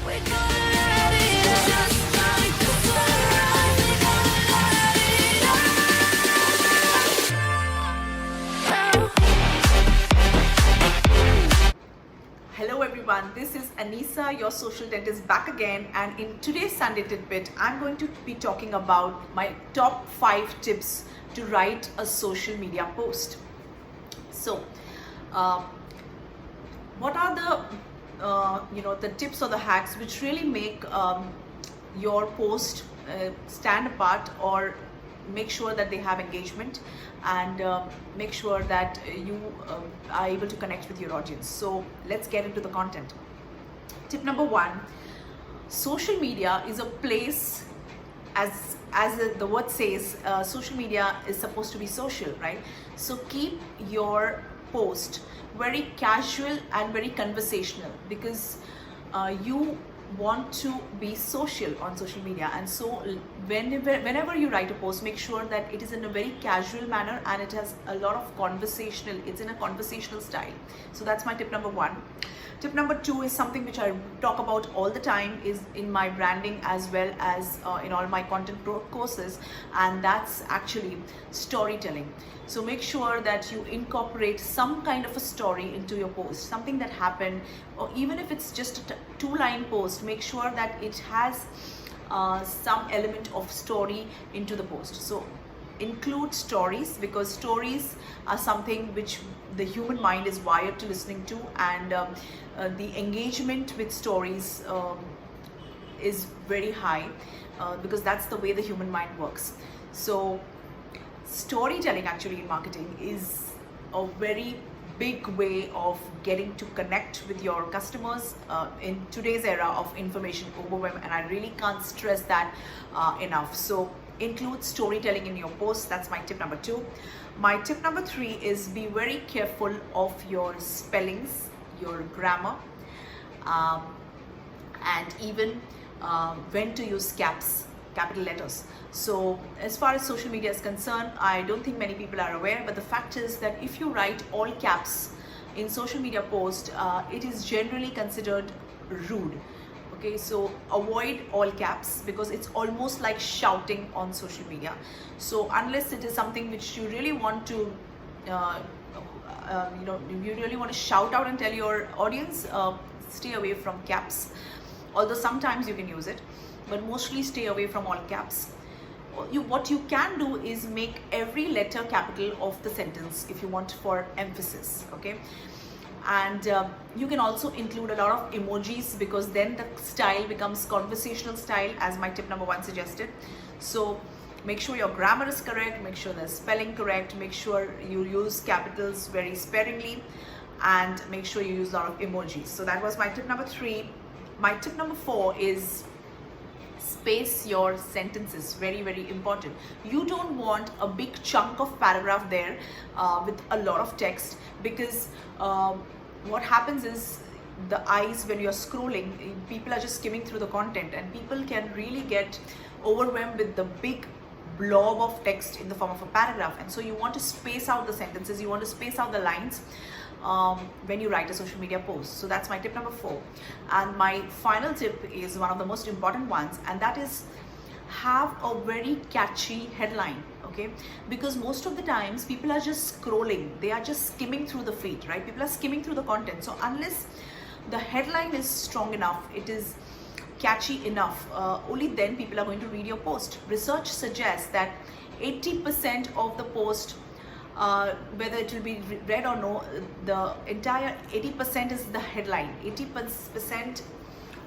We're gonna let it out. Just like the sunrise, we're gonna let it out. Hello everyone, this is Anisa, your social dentist, back again, and in today's Sunday Tidbit, I'm going to be talking about my top 5 tips to write a social media post. So, what are the tips or the hacks which really make your post stand apart, or make sure that they have engagement, and make sure that you are able to connect with your audience. So let's get into the content. Tip number 1: social media is a place, as the word says, social media is supposed to be social, right? So keep your post very casual and very conversational, because you want to be social on social media. And so whenever you write a post, make sure that it is in a very casual manner and it has a lot of conversational, it's in a conversational style. So that's my tip number 1. Tip number 2 is something which I talk about all the time, is in my branding as well as in all my content courses, and that's actually storytelling. So make sure that you incorporate some kind of a story into your post, something that happened, or even if it's just a 2-line post, make sure that it has some element of story into the post. So include stories, because stories are something which the human mind is wired to listening to, and the engagement with stories is very high, because that's the way the human mind works. So storytelling actually in marketing is a very big way of getting to connect with your customers in today's era of information overwhelm, and I really can't stress that enough. So include storytelling in your post. That's my tip number 2. My tip number 3 is be very careful of your spellings, your grammar, and even when to use capital letters. So as far as social media is concerned, I don't think many people are aware, but the fact is that if you write all caps in social media post, it is generally considered rude. Okay, so avoid all caps, because it's almost like shouting on social media. So unless it is something which you really want to you really want to shout out and tell your audience, stay away from caps, although sometimes you can use it, but mostly stay away from all caps. What you can do is make every letter capital of the sentence if you want for emphasis. Okay, and you can also include a lot of emojis, because then the style becomes conversational style, as my tip number 1 suggested. So make sure your grammar is correct, make sure the spelling correct, make sure you use capitals very sparingly, and make sure you use a lot of emojis. So that was my tip number 3. My tip number 4 is space your sentences. Very, very important. You don't want a big chunk of paragraph there with a lot of text, because what happens is the eyes, when you're scrolling, people are just skimming through the content, and people can really get overwhelmed with the big blob of text in the form of a paragraph. And so you want to space out the sentences, you want to space out the lines when you write a social media post. So that's my tip number 4. And my final tip is one of the most important ones, and that is have a very catchy headline. Okay, because most of the times people are just scrolling, they are just skimming through the feed, right? People are skimming through the content. So unless the headline is strong enough, it is catchy enough, only then people are going to read your post. Research suggests that 80% of the post, whether it will be read or no, the entire 80% is the headline. 80%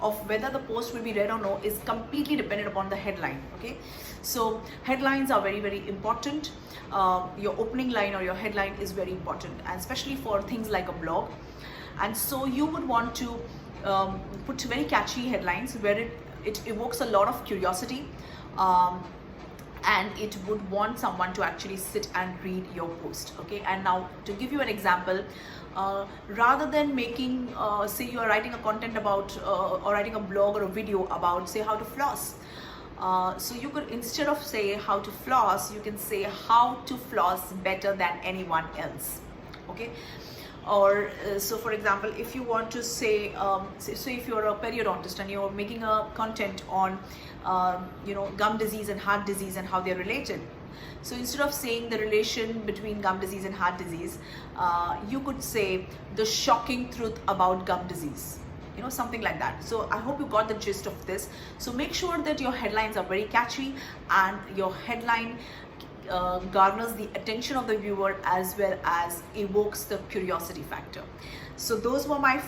of whether the post will be read or no is completely dependent upon the headline. Okay, so headlines are very, very important. Your opening line or your headline is very important, and especially for things like a blog. And so you would want to put very catchy headlines where it evokes a lot of curiosity, and it would want someone to actually sit and read your post. Okay, and now to give you an example, rather than making say you are writing a content about or writing a blog or a video about, say, how to floss, so you could, instead of say how to floss, you can say how to floss better than anyone else. Okay, Or so for example, if you want to say, so if you're a periodontist and you're making a content on gum disease and heart disease and how they're related, so instead of saying the relation between gum disease and heart disease, you could say the shocking truth about gum disease, something like that. So I hope you got the gist of this. So make sure that your headlines are very catchy and your headline garners the attention of the viewer as well as evokes the curiosity factor. So those were my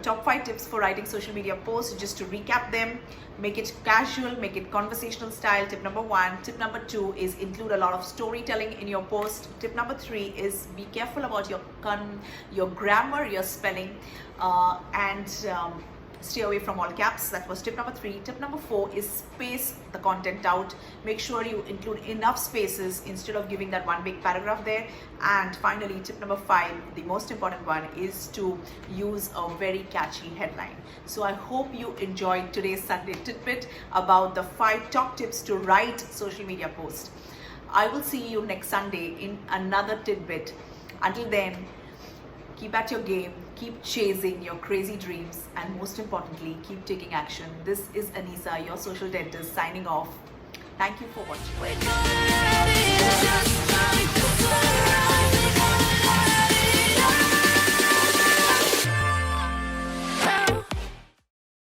top 5 tips for writing social media posts. Just to recap them: make it casual, make it conversational style, tip number 1. Tip number 2 is include a lot of storytelling in your post. Tip number 3 is be careful about your grammar, your spelling, and stay away from all caps. That was tip number 3. Tip number 4 is space the content out. Make sure you include enough spaces instead of giving that one big paragraph there. And finally, tip number 5, the most important one, is to use a very catchy headline. So I hope you enjoyed today's Sunday tidbit about the 5 top tips to write social media posts. I will see you next Sunday in another tidbit. Until then, keep at your game, keep chasing your crazy dreams, and most importantly, keep taking action. This is Anisa, your social dentist, signing off. Thank you for watching. We're gonna let it just like